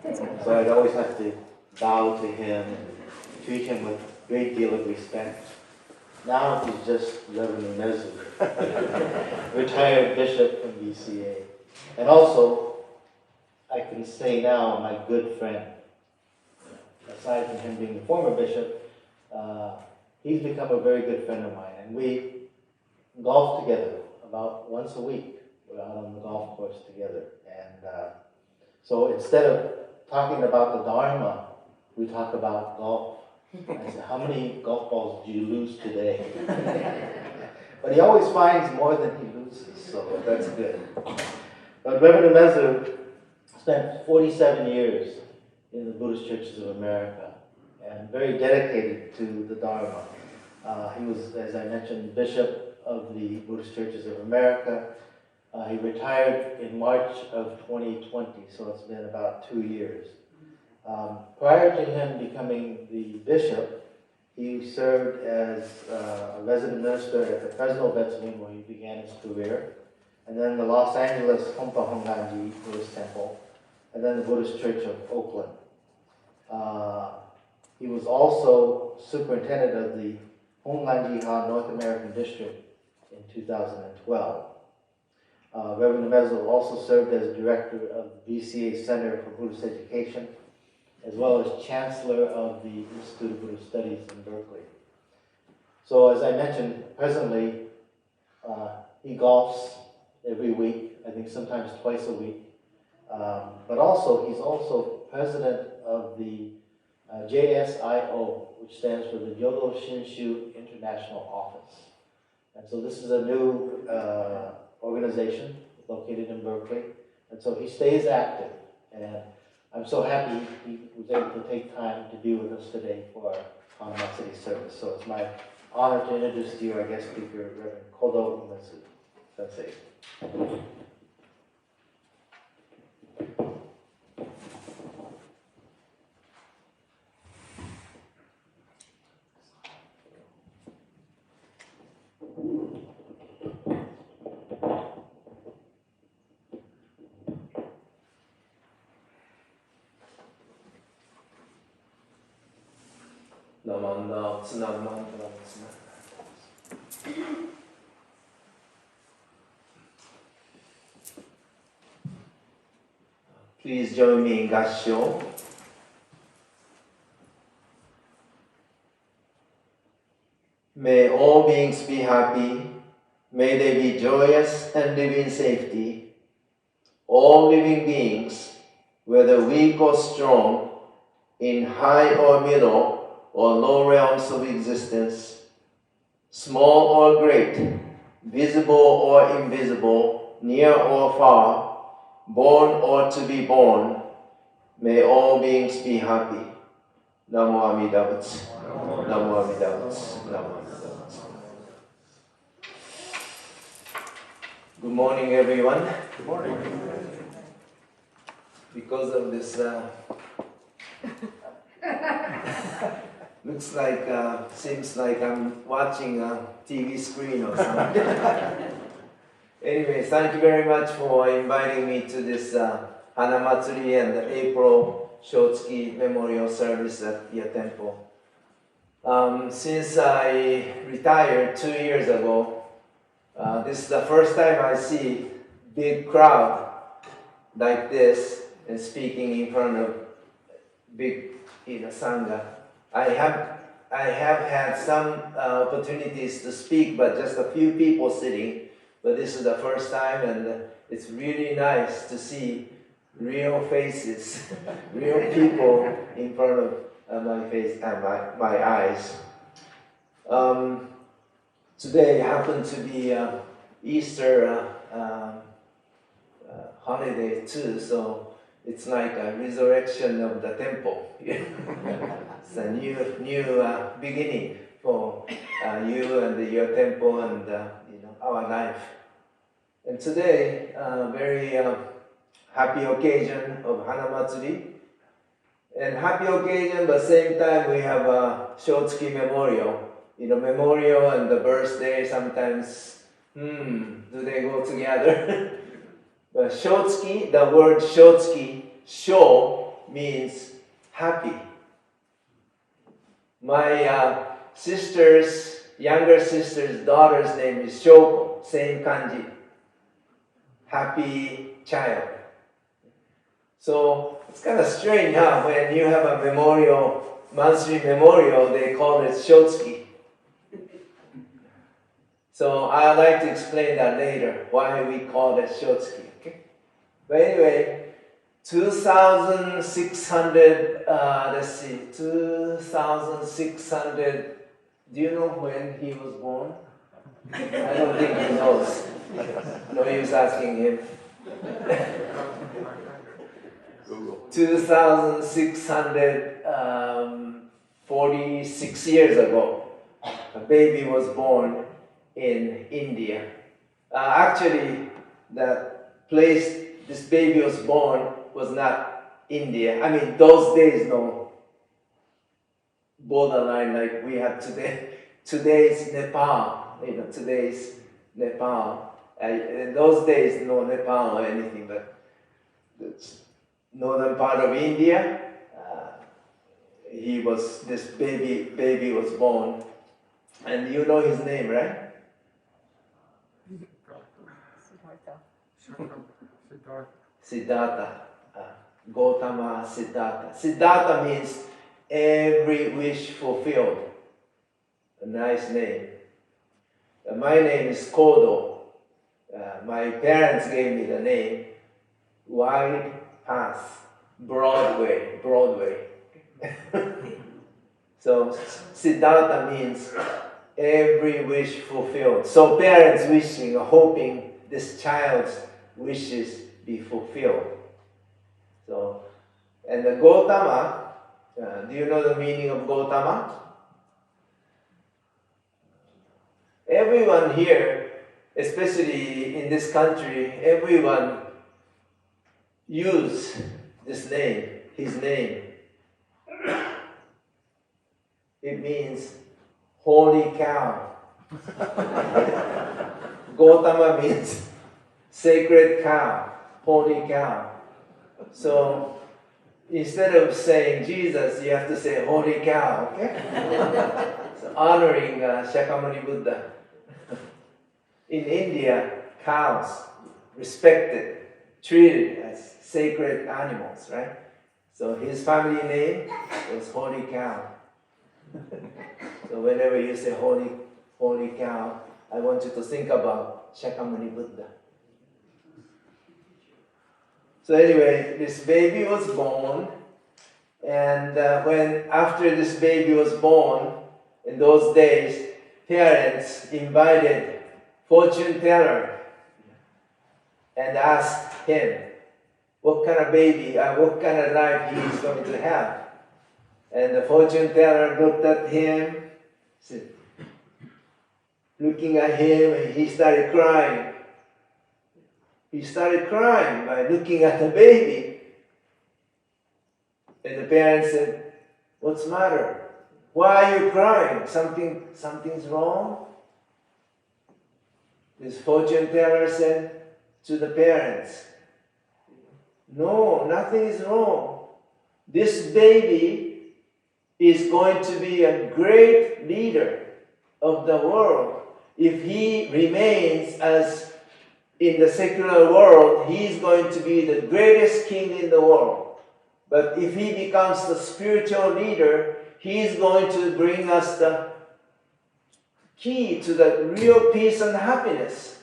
So I'd always have to bow to him and treat him with a great deal of respect. Now he's just Reverend Umezu, retired bishop from BCA. And also, I can say now, my good friend. Aside from him being the former bishop, he's become a very good friend of mine. And we golf together about once a week. We're out on the golf course together. And so instead of talking about the Dharma, we talk about golf. I said, how many golf balls did you lose today? But he always finds more than he loses, so that's good. But Reverend Umezu spent 47 years in the Buddhist Churches of America and very dedicated to the Dharma. He was, as I mentioned, bishop of the Buddhist Churches of America. He retired in March of 2020, so it's been about 2 years. Prior to him becoming the bishop, he served as a resident minister at the Fresno Vetsumin, where he began his career, and then the Los Angeles Hompa Honganji Buddhist Temple, and then the Buddhist Church of Oakland. He was also superintendent of the Honganji-ha North American District in 2012. Reverend Umezu also served as director of the BCA Center for Buddhist Education, as well as chancellor of the Institute of Buddhist Studies in Berkeley. So as I mentioned, presently he golfs every week, I think sometimes twice a week. But also, he's also president of the JSIO, which stands for the Yodo Shinshu International Office. And so this is a new organization located in Berkeley. And so he stays active. And I'm so happy he was able to take time to be with us today for our Hanamatsuri service. So it's my honor to introduce to you our guest speaker, Reverend Kodo Umezu. That's it. Please join me in Shou. May all beings be happy. May they be joyous and live in safety. All living beings, whether weak or strong, in high or middle or low realms of existence, small or great, visible or invisible, near or far, born or to be born, may all beings be happy. Namo Amida Butsu. Namo Amida Butsu. Namo Amida Butsu. Good morning, everyone. Good morning. Because of this, looks like, seems like I'm watching a TV screen or something. Anyway, thank you very much for inviting me to this Hanamatsuri and the April Shotsuki memorial service at your temple. Since I retired 2 years ago, this is the first time I see big crowd like this and speaking in front of big sangha. I have had some opportunities to speak, but just a few people sitting. But this is the first time, and it's really nice to see real faces, real people in front of my face and my eyes. Today happened to be Easter holiday too, so it's like a resurrection of the temple. It's a new beginning for you and your temple and our life. And today, very happy occasion of Hanamatsuri. And happy occasion, but same time we have a Shotsuki memorial. Memorial and the birthday sometimes, do they go together? But Shotsuki, the word Shotsuki, Shou means happy. My younger sister's daughter's name is Shou, same kanji. Happy child. So it's kind of strange, huh? When you have a memorial, monthly memorial, they call it Shotsuki. So I'd like to explain that later, why we call it Shotsuki. Okay? But anyway, 2,600, 2,600, do you know when he was born? I don't think he knows. No use asking him. 2,646 years ago, a baby was born in India. Actually, the place this baby was born was not India. I mean, those days, no borderline like we have today. Today's Nepal, today's Nepal. In those days, no Nepal or anything, but the northern part of India, this baby was born. And you know his name, right? Siddhartha. Gautama Siddhartha. Siddhartha means every wish fulfilled. A nice name. My name is Kodo. My parents gave me the name. Wide path, Broadway. So Siddhartha means every wish fulfilled. So parents wishing or hoping this child's wishes be fulfilled. So, and the Gautama, do you know the meaning of Gautama? Everyone here, especially in this country, everyone use this name, his name. It means holy cow. Gautama means sacred cow, holy cow. So instead of saying Jesus, you have to say holy cow, okay? So honoring Shakyamuni Buddha. In India, cows respected, treated as sacred animals, right? So his family name was Holy Cow. So whenever you say holy cow, I want you to think about Shakyamuni Buddha. So anyway, this baby was born, and after this baby was born, in those days, parents invited fortune teller and asked him what kind of baby, what kind of life he is going to have. And the fortune teller looked at him, looking at him, and he started crying. He started crying by looking at the baby. And the parents said, "What's the matter? Why are you crying? Something's wrong?" This fortune teller said to the parents, "No, nothing is wrong. This baby is going to be a great leader of the world. If he remains as in the secular world, he is going to be the greatest king in the world. But if he becomes the spiritual leader, he is going to bring us the key to the real peace and happiness.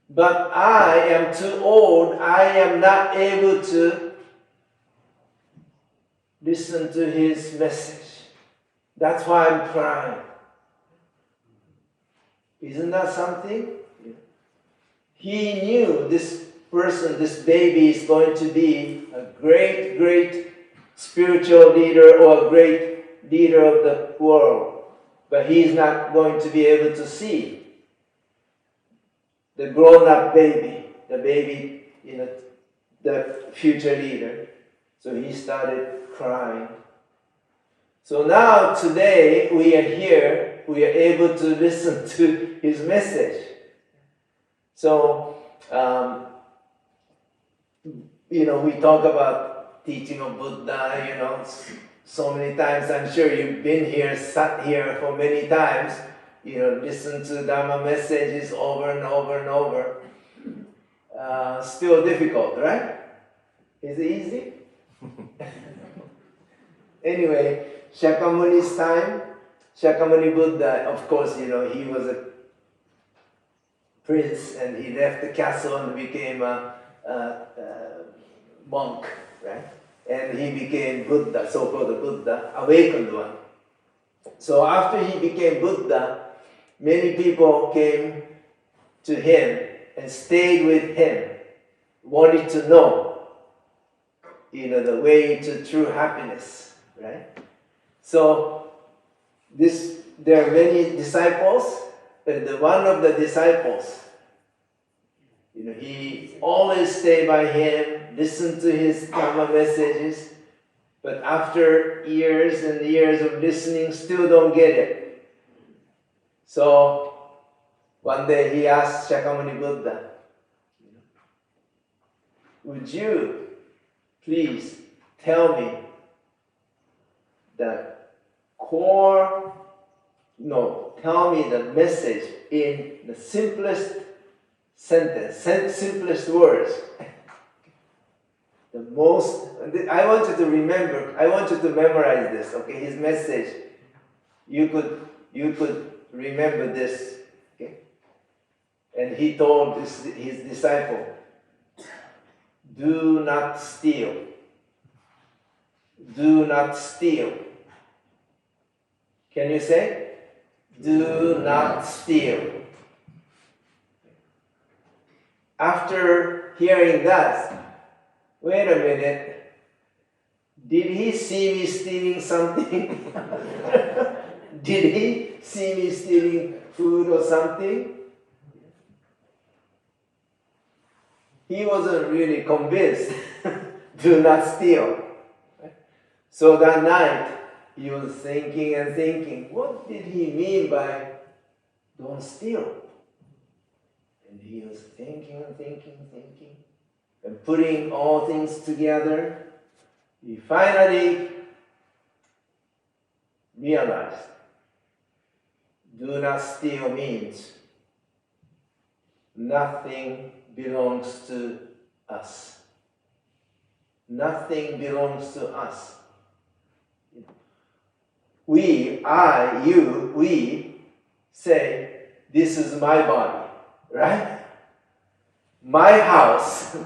But I am too old, I am not able to listen to his message. That's why I'm crying." Isn't that something? He knew this person, this baby, is going to be a great, great spiritual leader or a great leader of the world. But he's not going to be able to see the grown-up baby, the baby, the future leader. So he started crying. So now, today, we are here, we are able to listen to his message. So, we talk about teaching of Buddha, so many times. I'm sure you've been here, sat here for many times, listen to Dharma messages over and over and over. Still difficult, right? Is it easy? Anyway, Shakyamuni's time, Shakyamuni Buddha, of course, he was a prince and he left the castle and became a monk, right? And he became Buddha, so-called Buddha, awakened one. So after he became Buddha, many people came to him and stayed with him, wanted to know, the way to true happiness, right? So there are many disciples, and one of the disciples, he always stayed by him, listened to his Dharma messages, but after years and years of listening, still don't get it. So one day he asked Shakyamuni Buddha, would you please tell me tell me the message in the simplest sentence, simplest words. I want you to remember, I want you to memorize this, okay? His message. You could remember this, okay? And he told his disciple, do not steal. Do not steal. Can you say? Do not steal. After hearing that, wait a minute, did he see me stealing something? Did he see me stealing food or something? He wasn't really convinced. Do not steal. So that night, he was thinking and thinking, what did he mean by don't steal? And he was thinking and thinking and thinking, and putting all things together. He finally realized, do not steal means nothing belongs to us. Nothing belongs to us. We say, this is my body, right? My house,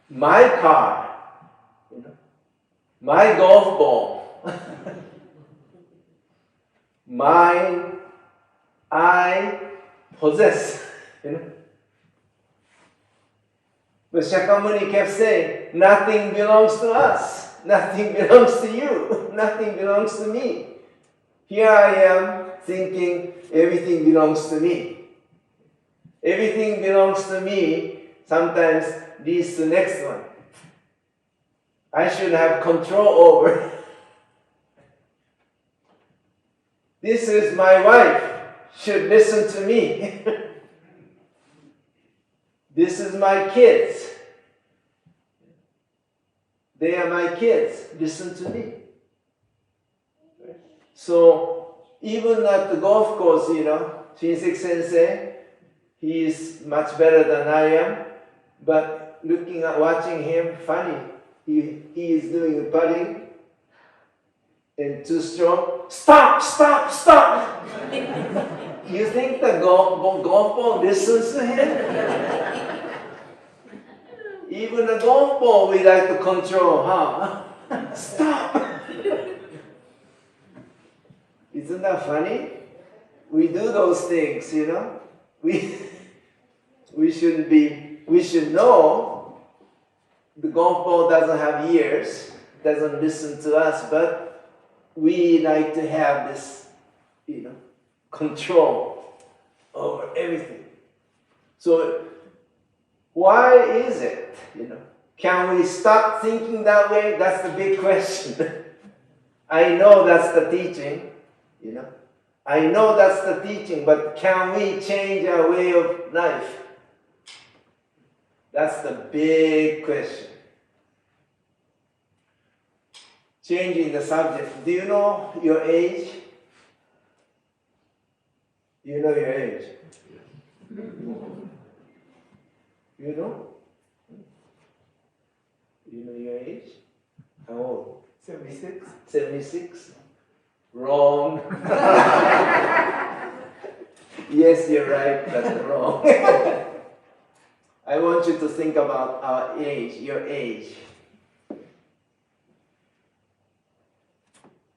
my car, my golf ball, I possess, But Shakyamuni kept saying, nothing belongs to us, nothing belongs to you, nothing belongs to me. Here I am thinking everything belongs to me. Everything belongs to me sometimes leads to next one. I should have control over. This is my wife, should listen to me. This is my kids. They are my kids, listen to me. So, even at the golf course, Shinseki Sensei, he is much better than I am, but watching him, funny. He is doing the putting, and two stroke, stop! You think the golf ball listens to him? Even the golf ball we like to control, huh? Stop! Isn't that funny? We do those things, We should know the golf ball doesn't have ears, doesn't listen to us, but we like to have this, control over everything. So why is it, Can we stop thinking that way? That's the big question. I know that's the teaching, I know that's the teaching, but can we change our way of life? That's the big question. changing the subject. Do you know your age? You know your age? You know? You know your age? How old? 76. 76? Wrong. Yes, you're right, that's wrong. I want you to think about our age, your age.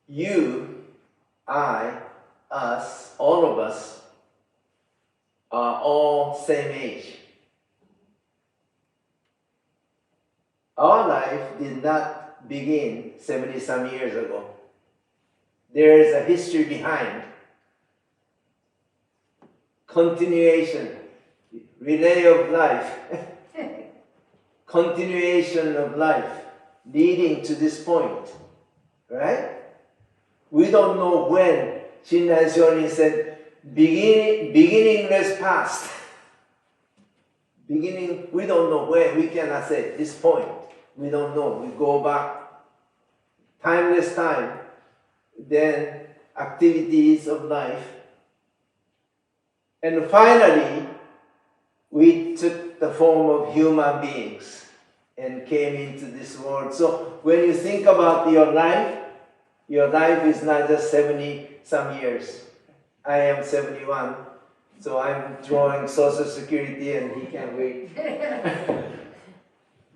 You, I, us, all of us are all same age. Our life did not begin 70 some years ago. There is a history behind. Continuation, relay of life, continuation of life leading to this point, right? We don't know when. Shinran Shonin said, beginningless past. Beginning, we don't know when. We cannot say this point. We don't know. We go back. Timeless time. Then activities of life. And finally, we took the form of human beings and came into this world. So when you think about your life is not just 70 some years. I am 71, so I'm drawing Social Security and he can wait.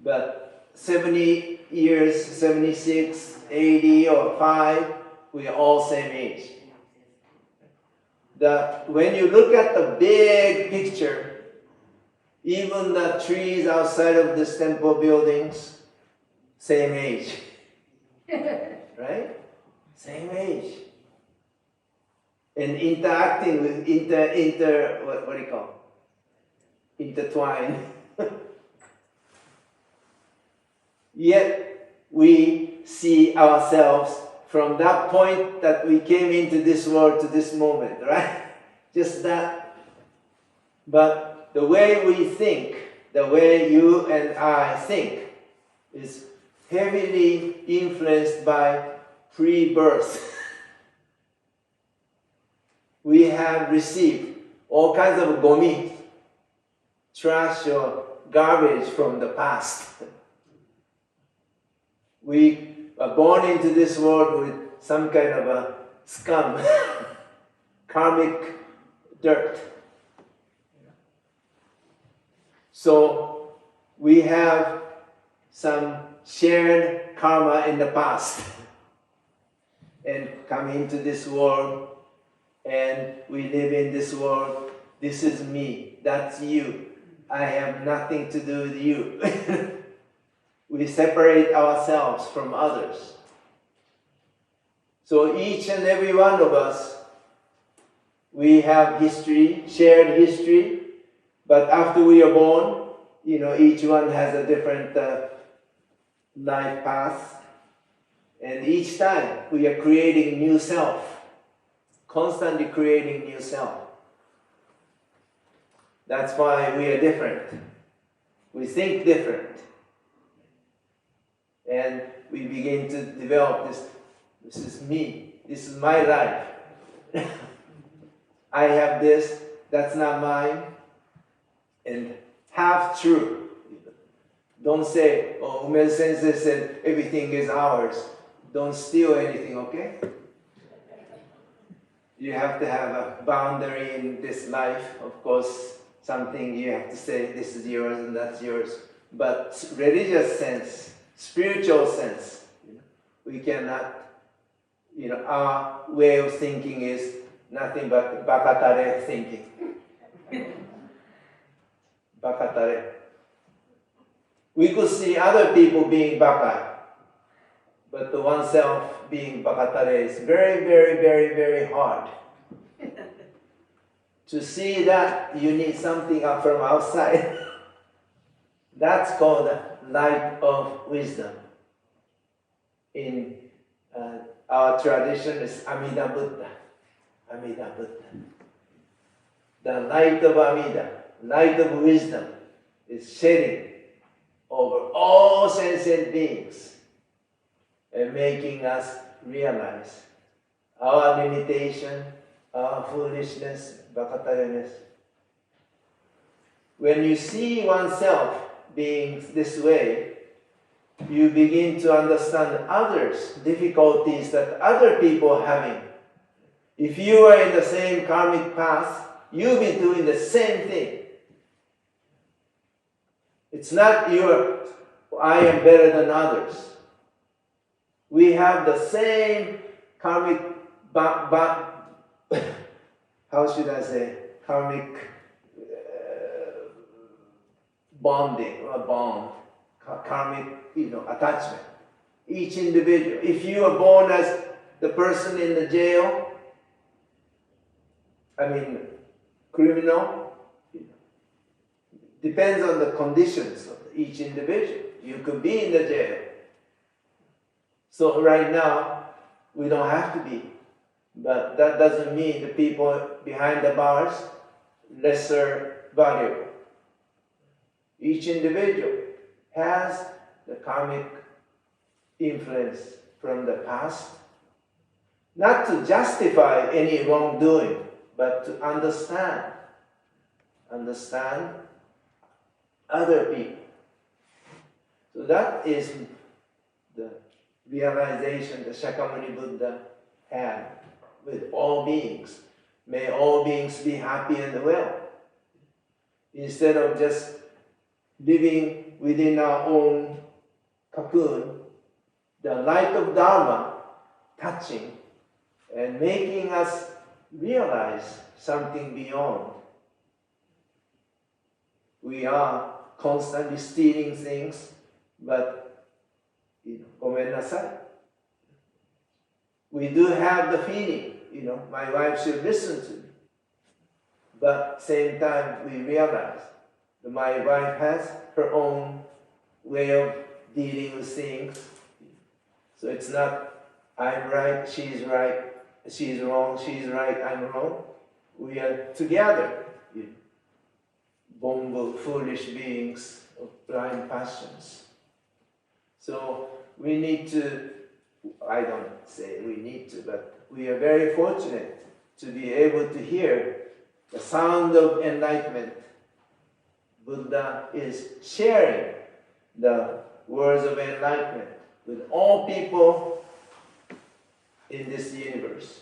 But 70 years, 76, 80 or 5, we are all same age. When you look at the big picture, even the trees outside of this temple buildings, same age. Right? Same age. And interacting with what do you call? Intertwined. Yet we see ourselves from that point that we came into this world to this moment, right? Just that. But the way we think, the way you and I think, is heavily influenced by pre-birth. We have received all kinds of gomi, trash or garbage from the past. We are born into this world with some kind of a scum, karmic dirt. So we have some shared karma in the past and come into this world and we live in this world. This is me, that's you. I have nothing to do with you. We separate ourselves from others. So each and every one of us, we have history, shared history, but after we are born, each one has a different life path. And each time we are creating new self, constantly creating new self. That's why we are different. We think different. And we begin to develop this. This is me. This is my life. I have this. That's not mine. And half true. Don't say, oh, Umezu Sensei said everything is ours. Don't steal anything, okay? You have to have a boundary in this life. Of course, something you have to say, this is yours and that's yours. But religious sense, spiritual sense, we cannot, our way of thinking is nothing but bakatare thinking. Bakatare. We could see other people being baka, but the oneself being bakatare is very, very, very, very hard. To see that, you need something up from outside. That's called light of wisdom. In our tradition is Amida Buddha. Amida Buddha. The light of Amida, light of wisdom, is shedding over all sentient beings. and making us realize our limitation, our foolishness, bakatareness. When you see oneself being this way, you begin to understand others' difficulties that other people are having. If you are in the same karmic path, you'll be doing the same thing. It's not I am better than others. We have the same karmic, how should I say, karmic bonding or bond, karmic, attachment. Each individual. If you are born as the person in the jail, criminal, depends on the conditions of each individual. You could be in the jail. So right now, we don't have to be. But that doesn't mean the people behind the bars lesser valuable. Each individual has the karmic influence from the past, not to justify any wrongdoing, but to understand other people. So that is the realization that Shakyamuni Buddha had with all beings. May all beings be happy and well. Instead of just living within our own cocoon, the light of Dharma touching and making us realize something beyond. We are constantly stealing things, but gomen nasai. We do have the feeling, my wife should listen to me. But same time we realize that my wife has her own way of dealing with things. So it's not I'm right, she's right, she's wrong, she's right, I'm wrong. We are together, bongo, foolish beings of blind passions. So we need to, I don't say we need to, but we are very fortunate to be able to hear the sound of enlightenment. Buddha is sharing the words of enlightenment with all people in this universe.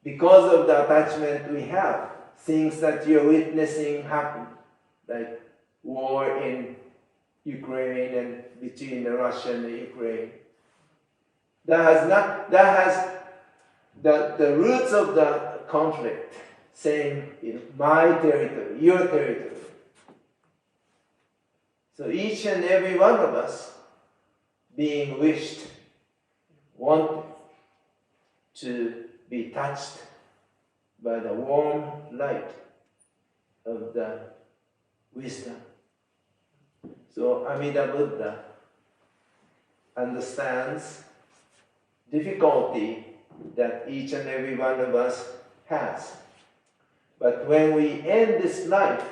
Because of the attachment we have, things that you're witnessing happen, like war in Ukraine and between Russia and Ukraine. That has the roots of the conflict saying, my territory, your territory. So each and every one of us being wished, wanted to be touched by the warm light of the wisdom. So Amida Buddha understands difficulty that each and every one of us has. But when we end this life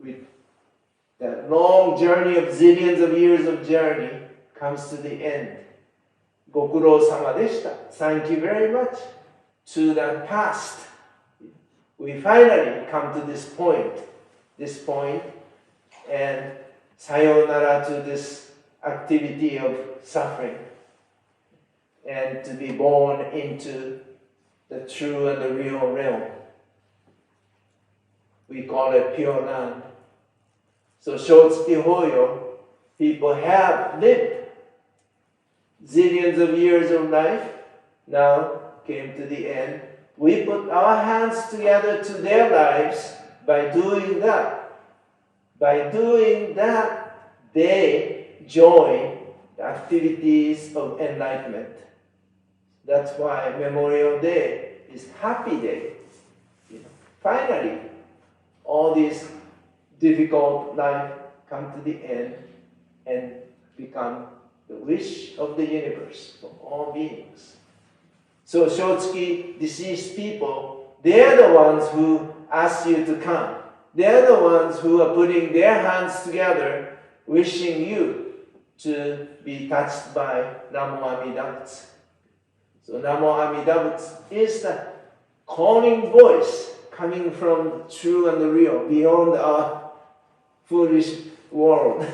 with that long journey of zillions of years of journey comes to the end. Gokuro sama deshita. Thank you very much. To the past. We finally come to this point, and sayonara to this activity of suffering, and to be born into the true and the real realm. We call it Pure Land. So Shotsuki Hoyo, people have lived zillions of years of life, now came to the end. We put our hands together to their lives by doing that. By doing that, they join the activities of enlightenment. That's why Memorial Day is Happy Day. Finally, all this difficult life come to the end and become the wish of the universe for all beings. So Shotsuki, deceased people, they're the ones who ask you to come. They're the ones who are putting their hands together, wishing you to be touched by Namo Amida Butsu. So Namo Amida Butsu is the calling voice coming from true and real, beyond our foolish world,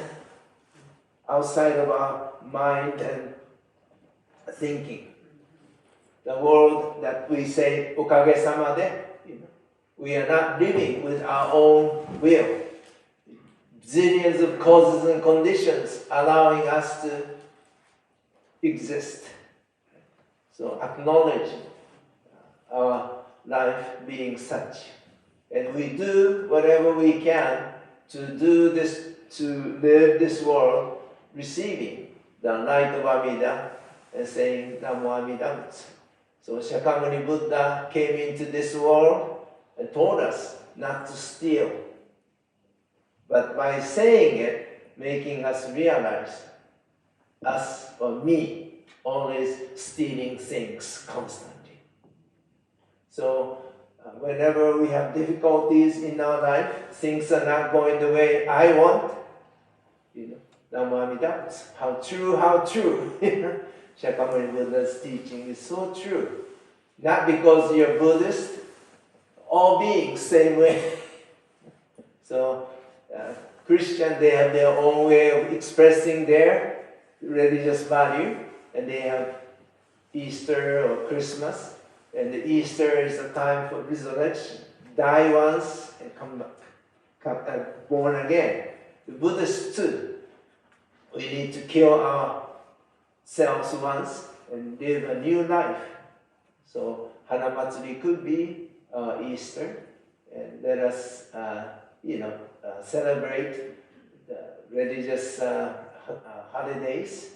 outside of our mind and thinking. The world that we say, okage-sama de, we are not living with our own will. Zillions of causes and conditions allowing us to exist. So acknowledge our life being such. And we do whatever we can to do this, to live this world, receiving the light of Amida and saying Namo Amida Butsu. So Shakyamuni Buddha came into this world and told us not to steal. But by saying it, making us realize, us or me, always stealing things constantly. So whenever we have difficulties in our life, things are not going the way I want, Namo Amida Butsu. How true, how true. Shakyamuni Buddha's teaching is so true. Not because you're Buddhist, all beings same way. So Christian, they have their own way of expressing their religious value, and they have Easter or Christmas, and the Easter is a time for resurrection, die once and come back, born again. The Buddhists too, we need to kill ourselves once and live a new life. So Hanamatsuri could be Easter, and let us celebrate the religious holidays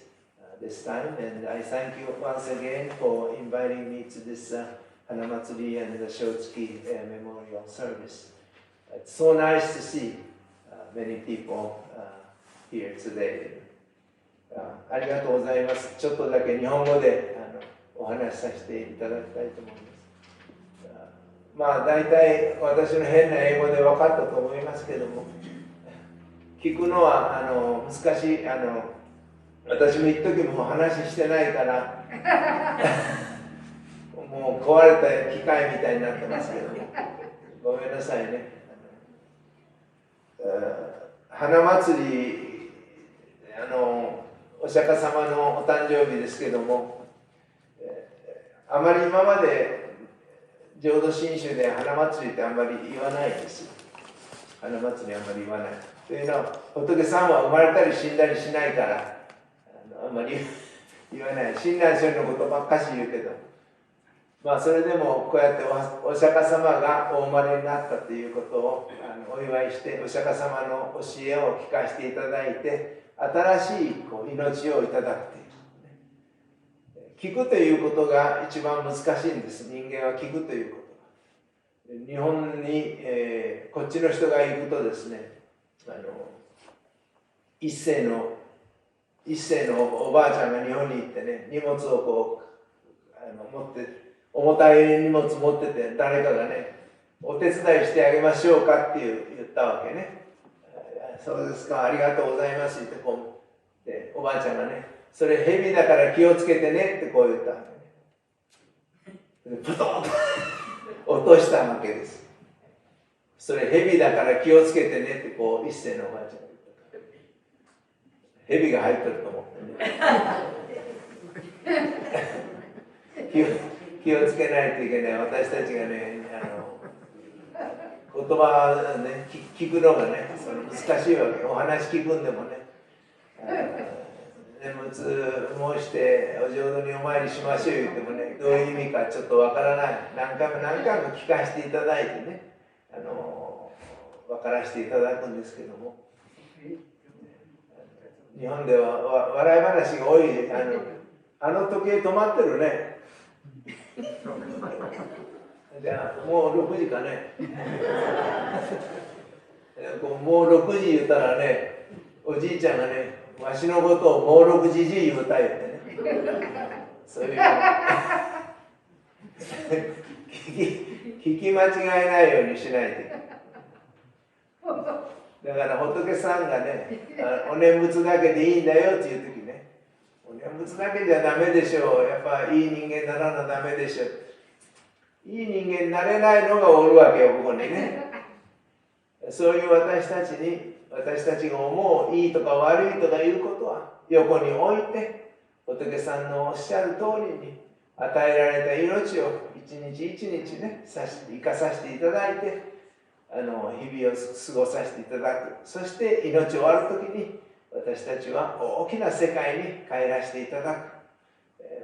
this time. And I thank you once again for inviting me to this Hanamatsuri and the Shotsuki memorial service. It's so nice to see many people here today. ありがとうございます。ちょっとだけ日本語でお話しさせていただきたいと思います。まあ大体私の変な英語で分かったと思いますけども、聞くのは難しい。私も一時も話してないからもう壊れた機械みたいになってますけども、ごめんなさいね。花祭りお釈迦様のお誕生日ですけども、あまり今まで浄土真宗で花祭りってあんまり言わないんですよ。花祭りあんまり言わない。というのは、仏さんは生まれたり死んだりしないから、あんまり言わない。親鸞聖人のことばっかし言うけど、まあそれでもこうやってお釈迦様がお生まれになったということをお祝いして、お釈迦様の教えを聞かせていただいて、新しい命をいただくという。聞くということが一番難しいんです。人間は聞くということが。日本に、こっちの人が行くとですね、一世のおばあちゃんが日本に行ってね、荷物を持って、重たい荷物持ってて、誰かがね、お手伝いしてあげましょうかって言ったわけね。そうですか、ありがとうございますってでおばあちゃんがね、それ蛇だから気をつけてねってこう言ったわけね。でプトンと落としたわけです。それ蛇だから気をつけてねってこう一世のおばあちゃんが言った。蛇が入ってると思ってね。気をつけないといけない。私たちがね、言葉をね、聞くのがね、難しいわけ。お話聞くんでもね、念仏申してお浄土にお参りしましょう言ってもね、どういう意味かちょっとわからない。何回も聞かせていただいてね、分からせていただくんですけども、日本では笑い話が多い。あの時計止まってるね。じゃあもう6時かね。もう6時言ったらね、おじいちゃんがね、わしのことをもう6時言うた言ってね。そういう聞き間違えないようにしないで。だから仏さんがね、お念仏だけでいいんだよっていう時ね、お念仏だけじゃダメでしょう。やっぱいい人間にならなダメでしょう。いい人間になれないのがおるわけよ、ここにね。そういう私たちに、私たちが思ういいとか悪いとかいうことは横に置いて、仏さんのおっしゃる通りに与えられた命を一日一日ね、生かさせていただいて、日々を過ごさせていただく。そして命終わるときに私たちは大きな世界に帰らせていただく。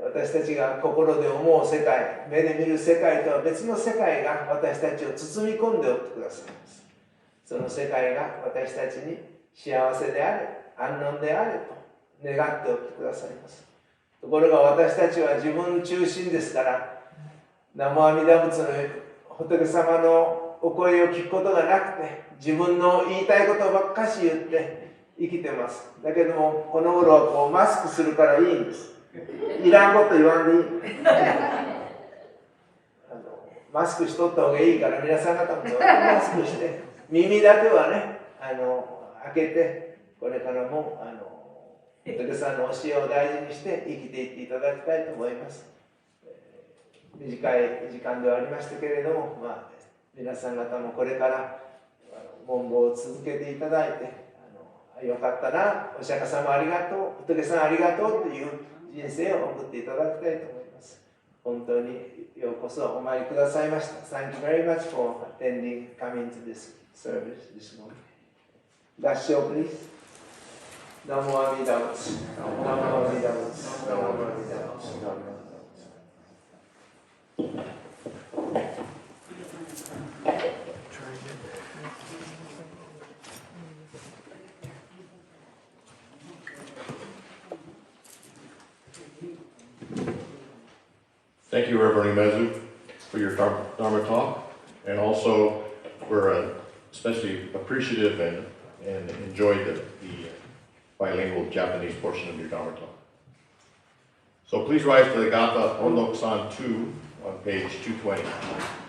私たちが心で思う世界、目で見る世界とは別の世界が私たちを包み込んでおってくださいます。その世界が私たちに幸せであれ、安穏であれと願っておってくださいます。ところが私たちは自分中心ですから、南無阿弥陀仏の仏様のお声を聞くことがなくて、自分の言いたいことばっかし言って生きてます。だけども、この頃はこうマスクするからいいんです。いらんこと言わんでいい。マスクしとった方がいいから皆さん方もマスクして、耳だけはね、開けて、これからも仏さんの教えを大事にして生きていっていただきたいと思います。短い時間ではありましたけれども、皆さん方もこれから文語を続けていただいて、よかったな、お釈迦様ありがとう、仏さんありがとうという人生を送っていただきたいと思います。本当にようこそお参りくださいました。Thank you very much for attending, coming to this service this morning. 合唱 please. 南無阿弥陀仏。南無阿弥陀仏。南無阿弥陀仏。南無阿弥陀仏。Thank you, Reverend Umezu, for your Dharma talk, and also we're especially appreciative and enjoyed the bilingual Japanese portion of your Dharma talk. So please rise to the Gatha Ondokusan 2 on page 220.